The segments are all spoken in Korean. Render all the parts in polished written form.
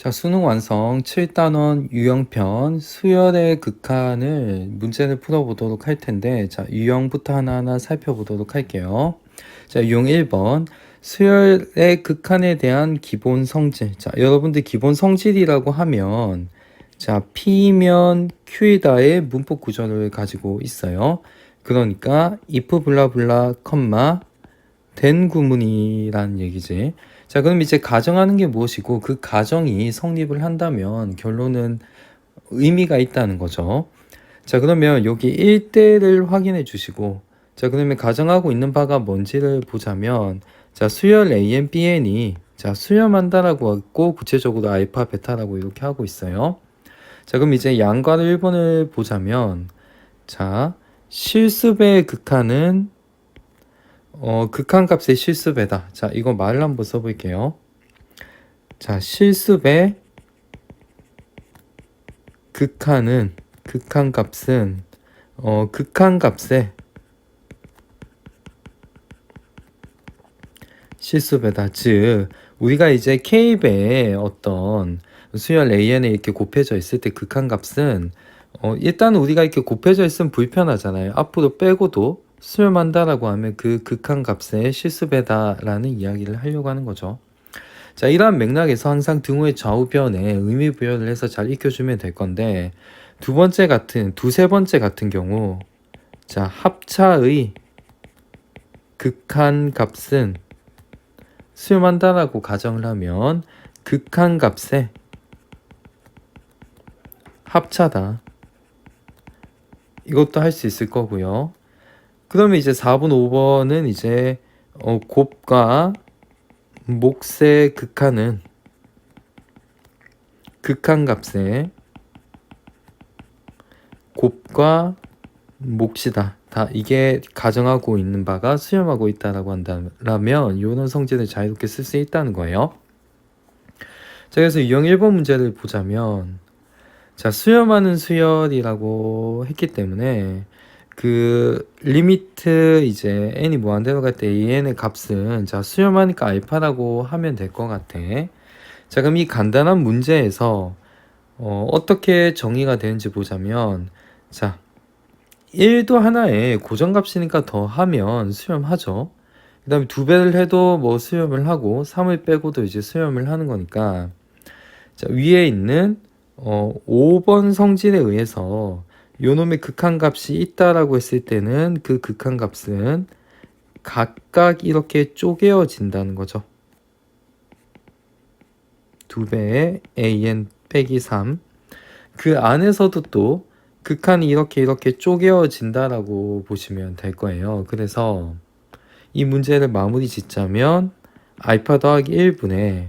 자, 수능 완성 7단원 유형편 수열의 극한을 문제를 풀어보도록 할 텐데, 자, 유형부터 하나하나 살펴보도록 할게요. 자, 유형 1번. 수열의 극한에 대한 기본 성질. 자, 여러분들 기본 성질이라고 하면, 자, P면 Q이다의 문법 구조를 가지고 있어요. 그러니까, if 블라블라, 컴마, 된 구문이라는 얘기지. 자, 그럼 이제 가정하는 게 무엇이고 그 가정이 성립을 한다면 결론은 의미가 있다는 거죠. 자, 그러면 여기 1대를 확인해 주시고, 자, 그러면 가정하고 있는 바가 뭔지를 보자면, 자, 수열 AN, BN이 자, 수렴한다라고 했고 구체적으로 알파, 베타라고 이렇게 하고 있어요. 자, 그럼 이제 양과를 1번을 보자면, 자, 실습의 극한은 극한값의 실습에다. 자, 이거 말을 한번 써볼게요. 자, 실습의 극한값은 극한값의 실습에다. 즉, 우리가 이제 K배의 어떤 수열 AN에 이렇게 곱해져 있을 때 극한값은 일단 우리가 이렇게 곱해져 있으면 불편하잖아요. 앞으로 빼고도 수렴한다라고 하면 그 극한값의 실습에다라는 이야기를 하려고 하는 거죠. 자, 이러한 맥락에서 항상 등호의 좌우변에 의미 부여를 해서 잘 익혀주면 될 건데, 두세 번째 같은 경우, 자, 합차의 극한값은 수렴한다라고 가정을 하면 극한값의 합차다. 이것도 할 수 있을 거고요. 그러면 이제 4번, 5번은 이제 곱과 몫의 극한은 극한값의 곱과 몫이다. 다 이게 가정하고 있는 바가 수렴하고 있다라고 한다면 이런 성질을 자유롭게 쓸 수 있다는 거예요. 자, 그래서 유형 1번 문제를 보자면, 자, 수렴하는 수열이라고 했기 때문에 그 리미트 이제 n이 무한대로 갈 때 n의 값은 자, 수렴하니까 알파라고 하면 될 것 같아. 자, 그럼 이 간단한 문제에서 어떻게 정의가 되는지 보자면, 자, 1도 하나의 고정값이니까 더하면 수렴하죠. 그 다음에 2배를 해도 뭐 수렴을 하고 3을 빼고도 이제 수렴을 하는 거니까, 자, 위에 있는 5번 성질에 의해서 요놈의 극한값이 있다라고 했을 때는 그 극한값은 각각 이렇게 쪼개어진다는 거죠. 2배의 an 빼기 3. 그 안에서도 또 극한이 이렇게 쪼개어진다라고 보시면 될 거예요. 그래서 이 문제를 마무리 짓자면 알파 더하기 1분의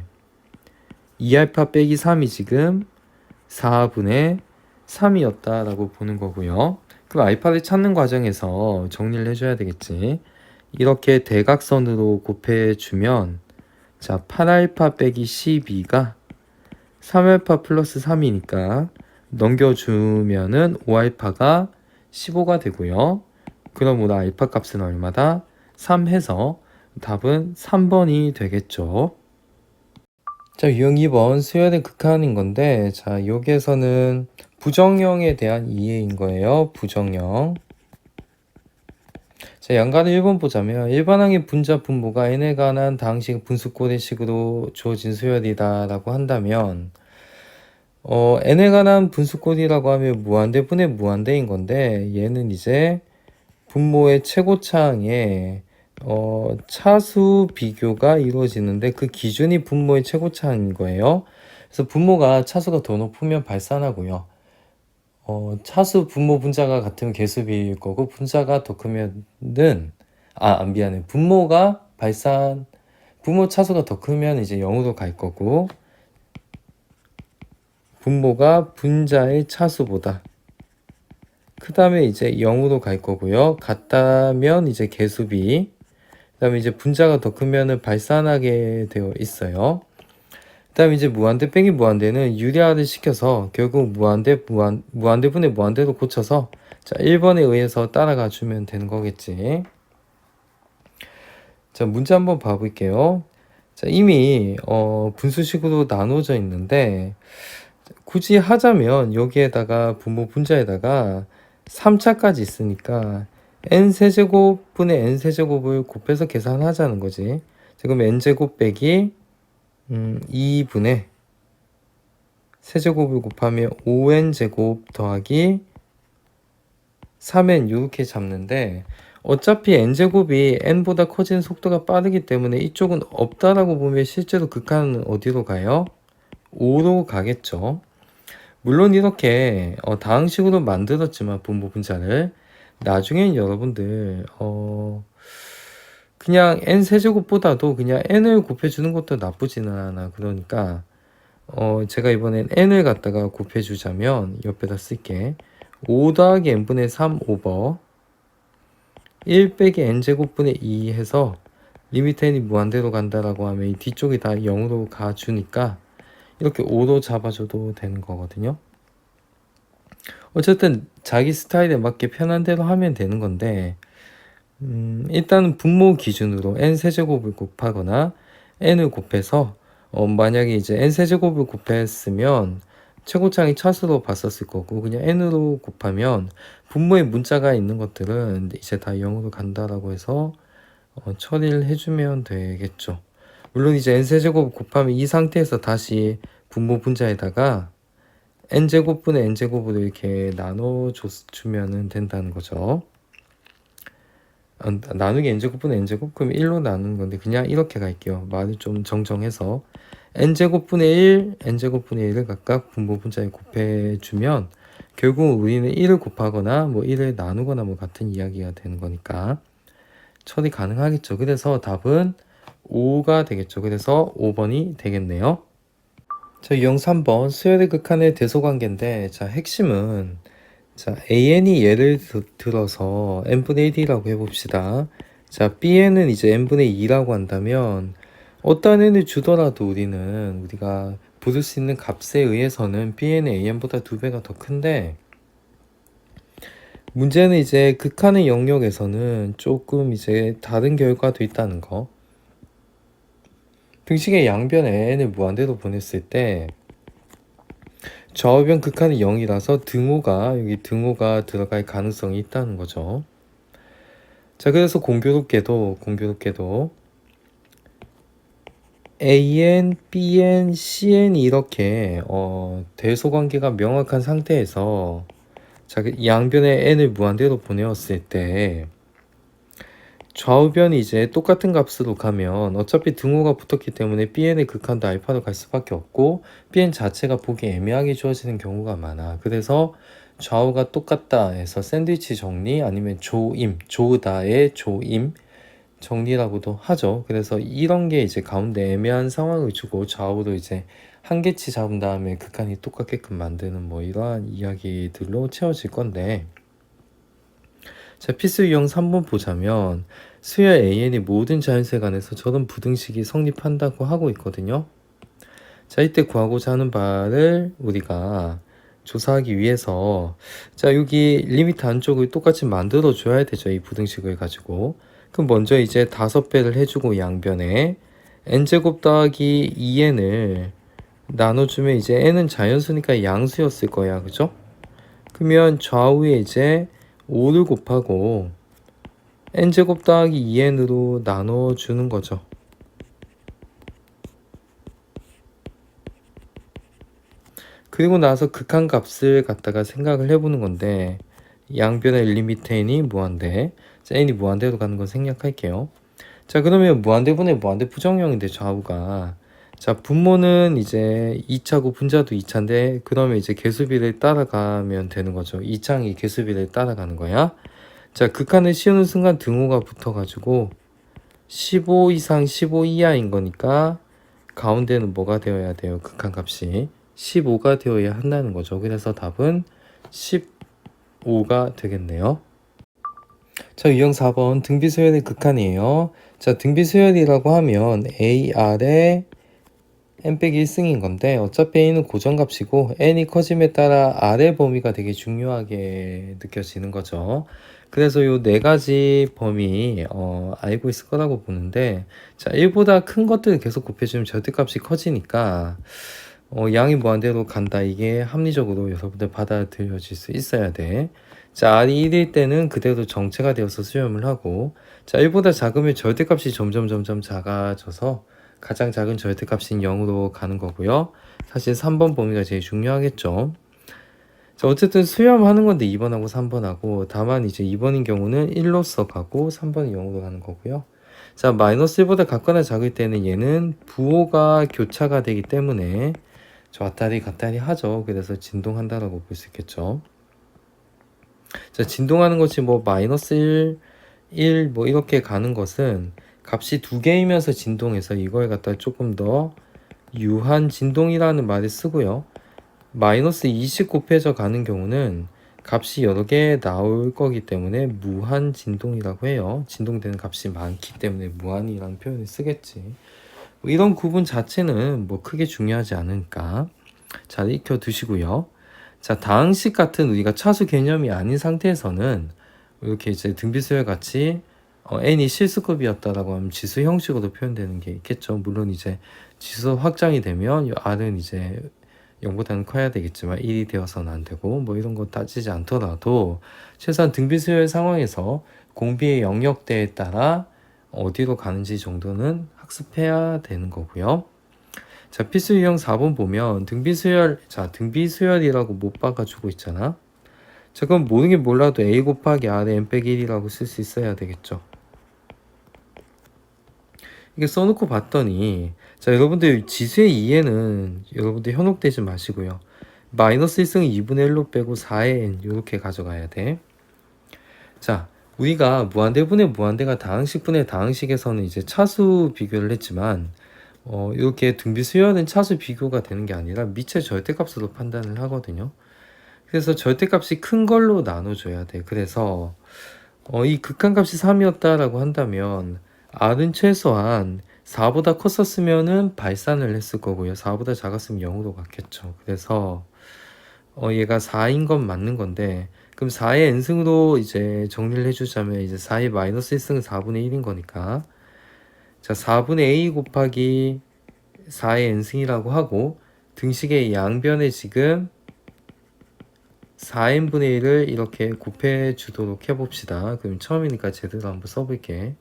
2알파 빼기 3이 지금 4분의 3이었다라고 보는 거고요. 그럼 알파를 찾는 과정에서 정리를 해줘야 되겠지. 이렇게 대각선으로 곱해주면, 자, 8알파 빼기 12가 3알파 플러스 3이니까 넘겨주면은 5알파가 15가 되고요. 그러므로 알파 값은 얼마다? 3 해서 답은 3번이 되겠죠. 자, 유형 2번 수열의 극한인 건데, 자, 여기에서는 부정형에 대한 이해인 거예요. 부정형. 자, 양가를 1번 보자면 일반항의 분자 분모가 n에 관한 다항식 분수꼴의식으로 주어진 수열이다 라고 한다면, n에 관한 분수꼴이라고 하면 무한대분의 무한대인 건데, 얘는 이제 분모의 최고차항에 차수 비교가 이루어지는데 그 기준이 분모의 최고차인 거예요. 그래서 분모가 차수가 더 높으면 발산하고요. 차수 분모 분자가 같으면 개수비일 거고, 분자가 더 크면은 미안해. 분모 차수가 더 크면 이제 0으로 갈 거고, 분모가 분자의 차수보다 그 다음에 이제 0으로 갈 거고요. 같다면 이제 개수비, 그 다음에 이제 분자가 더 크면은 발산하게 되어 있어요. 그 다음에 이제 무한대 빼기 무한대는 유리화를 시켜서 결국 무한대분의 무한대로 고쳐서, 자, 1번에 의해서 따라가 주면 되는 거겠지. 자, 문제 한번 봐볼게요. 자, 이미 분수식으로 나눠져 있는데 굳이 하자면 여기에다가 분모 분자에다가 3차까지 있으니까 n세제곱분의 n세제곱을 곱해서 계산하자는 거지. 지금 n제곱 빼기 2분의 세제곱을 곱하면 5n제곱 더하기 3n 이렇게 잡는데 어차피 n제곱이 n보다 커지는 속도가 빠르기 때문에 이쪽은 없다라고 보면 실제로 극한은 어디로 가요? 5로 가겠죠. 물론 이렇게 다항식으로 만들었지만 분모 분자를 나중엔 여러분들 그냥 n 세제곱보다도 그냥 n을 곱해주는 것도 나쁘지는 않아. 그러니까 제가 이번엔 n을 갖다가 곱해주자면 옆에다 쓸게. 5 더하기 n분의 3 오버 1 빼기 n제곱분의 2 해서 리미트 n이 무한대로 간다라고 하면 이 뒤쪽이 다 0으로 가주니까 이렇게 5로 잡아줘도 되는 거거든요. 어쨌든 자기 스타일에 맞게 편한 대로 하면 되는 건데 일단은 분모 기준으로 n 세제곱을 곱하거나 n을 곱해서 만약에 이제 n 세제곱을 곱했으면 최고창이 차수로 봤었을 거고 그냥 n으로 곱하면 분모에 문자가 있는 것들은 이제 다 0으로 간다라고 해서 처리를 해주면 되겠죠. 물론 이제 n 세제곱 곱하면 이 상태에서 다시 분모 분자에다가 n제곱분의 n제곱으로 이렇게 나눠주면 된다는 거죠. 나누기 n제곱분의 n제곱 그럼 1로 나누는 건데 그냥 이렇게 갈게요. 말을 좀 정정해서 n제곱분의 1, n제곱분의 1을 각각 분모 분자에 곱해주면 결국 우리는 1을 곱하거나 뭐 1을 나누거나 뭐 같은 이야기가 되는 거니까 처리 가능하겠죠. 그래서 답은 5가 되겠죠. 그래서 5번이 되겠네요. 자, 유형 3번 수열의 극한의 대소관계인데 자, 핵심은 자, AN이 예를 들어서 n분의 1이라고 해봅시다. 자, BN은 이제 n분의 2라고 한다면 어떤 n을 주더라도 우리가 부를 수 있는 값에 의해서는 BN은 AN보다 2배가 더 큰데 문제는 이제 극한의 영역에서는 조금 이제 다른 결과도 있다는 거. 등식의 양변에 n을 무한대로 보냈을 때 좌우변 극한이 0이라서 여기 등호가 들어갈 가능성이 있다는 거죠. 자, 그래서 공교롭게도 AN, BN, CN이 이렇게 대소관계가 명확한 상태에서 자, 양변에 n을 무한대로 보내었을 때 좌우변이 이제 똑같은 값으로 가면 어차피 등호가 붙었기 때문에 BN의 극한도 알파로 갈 수밖에 없고 BN 자체가 보기 애매하게 주어지는 경우가 많아. 그래서 좌우가 똑같다 해서 샌드위치 정리 아니면 조으다의 조임 정리라고도 하죠. 그래서 이런 게 이제 가운데 애매한 상황을 주고 좌우로 이제 한 개치 잡은 다음에 극한이 똑같게끔 만드는 뭐 이러한 이야기들로 채워질 건데 자, 필수 유형 3번 보자면 수열 AN이 모든 자연세간에서 저런 부등식이 성립한다고 하고 있거든요. 자, 이때 구하고자 하는 바를 우리가 조사하기 위해서 자, 여기 리미트 안쪽을 똑같이 만들어 줘야 되죠. 이 부등식을 가지고. 그럼 먼저 이제 5배를 해주고 양변에 n제곱 더하기 2n을 나눠주면 이제 n은 자연수니까 양수였을 거야. 그죠? 그러면 좌우에 이제 5를 곱하고 n제곱 더하기 2n으로 나눠주는 거죠. 그리고 나서 극한값을 갖다가 생각을 해보는 건데 양변의 리미트 n이 무한대, n이 무한대로 가는 건 생략할게요. 자, 그러면 무한대분의 무한대 부정형인데 좌우가 자, 분모는 이제 2차고 분자도 2차인데 그러면 이제 개수비를 따라가면 되는 거죠. 2창이 개수비를 따라가는 거야. 자, 극한을 씌우는 순간 등호가 붙어가지고 15 이상 15 이하인 거니까 가운데는 뭐가 되어야 돼요? 극한값이 15가 되어야 한다는 거죠. 그래서 답은 15가 되겠네요. 자, 유형 4번 등비수열의 극한이에요. 자, 등비수열이라고 하면 AR의 n 빼기 1승인 건데 어차피 a는 고정값이고 n이 커짐에 따라 r의 범위가 되게 중요하게 느껴지는 거죠. 그래서 요 네 가지 범위 알고 있을 거라고 보는데, 자 1보다 큰 것들을 계속 곱해주면 절대값이 커지니까 양이 무한대로 간다. 이게 합리적으로 여러분들 받아들여질 수 있어야 돼. 자 R이 1일 때는 그대로 정체가 되어서 수렴을 하고, 자 1보다 작으면 절대값이 점점 작아져서 가장 작은 절대값인 0으로 가는 거고요. 사실 3번 범위가 제일 중요하겠죠. 자, 어쨌든 수렴하는 건데 2번하고 3번하고, 다만 이제 2번인 경우는 1로서 가고 3번은 0으로 가는 거고요. 자, 마이너스 1보다 같거나 작을 때는 얘는 부호가 교차가 되기 때문에 왔다리 갔다리 하죠. 그래서 진동한다라고 볼 수 있겠죠. 자, 진동하는 것이 뭐 마이너스 1 뭐 이렇게 가는 것은 값이 두 개이면서 진동해서 이걸 갖다 조금 더 유한 진동이라는 말을 쓰고요. 마이너스 20 곱해져 가는 경우는 값이 여러 개 나올 거기 때문에 무한 진동이라고 해요. 진동되는 값이 많기 때문에 무한이라는 표현을 쓰겠지. 뭐 이런 구분 자체는 뭐 크게 중요하지 않으니까 잘 익혀 두시고요. 자, 다항식 같은 우리가 차수 개념이 아닌 상태에서는 이렇게 이제 등비수열 같이 n이 실수급이었다라고 하면 지수 형식으로 표현되는 게 있겠죠. 물론 이제 지수 확장이 되면 r은 이제 0보다는 커야 되겠지만 1이 되어서는 안 되고, 뭐 이런 거 따지지 않더라도 최소한 등비수열 상황에서 공비의 영역대에 따라 어디로 가는지 정도는 학습해야 되는 거고요. 자, 필수 유형 4번 보면 등비수열, 자 등비수열이라고 못 봐가지고 있잖아. 자, 그럼 모든 게 몰라도 a 곱하기 r의 n 빼기 1이라고 쓸 수 있어야 되겠죠. 이게 써놓고 봤더니, 자 여러분들 지수의 2에는 여러분들 현혹되지 마시고요. 마이너스 1승 2분의 1로 빼고 4의 n 이렇게 가져가야 돼. 자, 우리가 무한대분의 무한대가 다항식분의 다항식에서는 이제 차수 비교를 했지만 이렇게 등비수열은 차수 비교가 되는 게 아니라 미체 절대값으로 판단을 하거든요. 그래서 절대값이 큰 걸로 나눠줘야 돼. 그래서 이 극한값이 3이었다라고 한다면 r은 최소한 4보다 컸었으면은 발산을 했을 거고요. 4보다 작았으면 0으로 갔겠죠. 그래서 얘가 4인 건 맞는 건데, 그럼 4의 n승으로 이제 정리를 해주자면 이제 4의 마이너스 1승은 4분의 1인 거니까, 자 4분의 a 곱하기 4의 n승이라고 하고, 등식의 양변에 지금 4n분의 1을 이렇게 곱해 주도록 해봅시다. 그럼 처음이니까 제대로 한번 써볼게.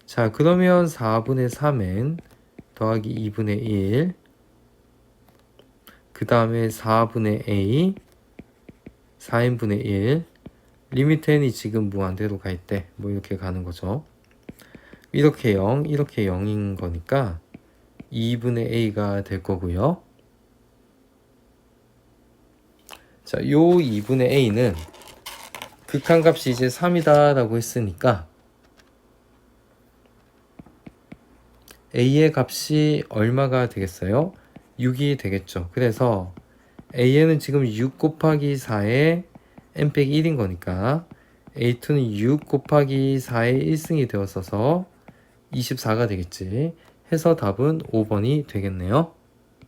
자, 그러면 4분의 3n 더하기 2분의 1, 그 다음에 4분의 a 4n분의 1, 리미트 n이 지금 무한대로 갈 때 뭐 이렇게 가는 거죠. 이렇게 0, 이렇게 0인 거니까 2분의 a가 될 거고요. 자, 요 2분의 a는 극한값이 이제 3이다 라고 했으니까 a의 값이 얼마가 되겠어요? 6이 되겠죠. 그래서 a는 지금 6 곱하기 4의 n 빼기 1인 거니까 a2는 6 곱하기 4의 1승이 되었어서 24가 되겠지. 해서 답은 5번이 되겠네요.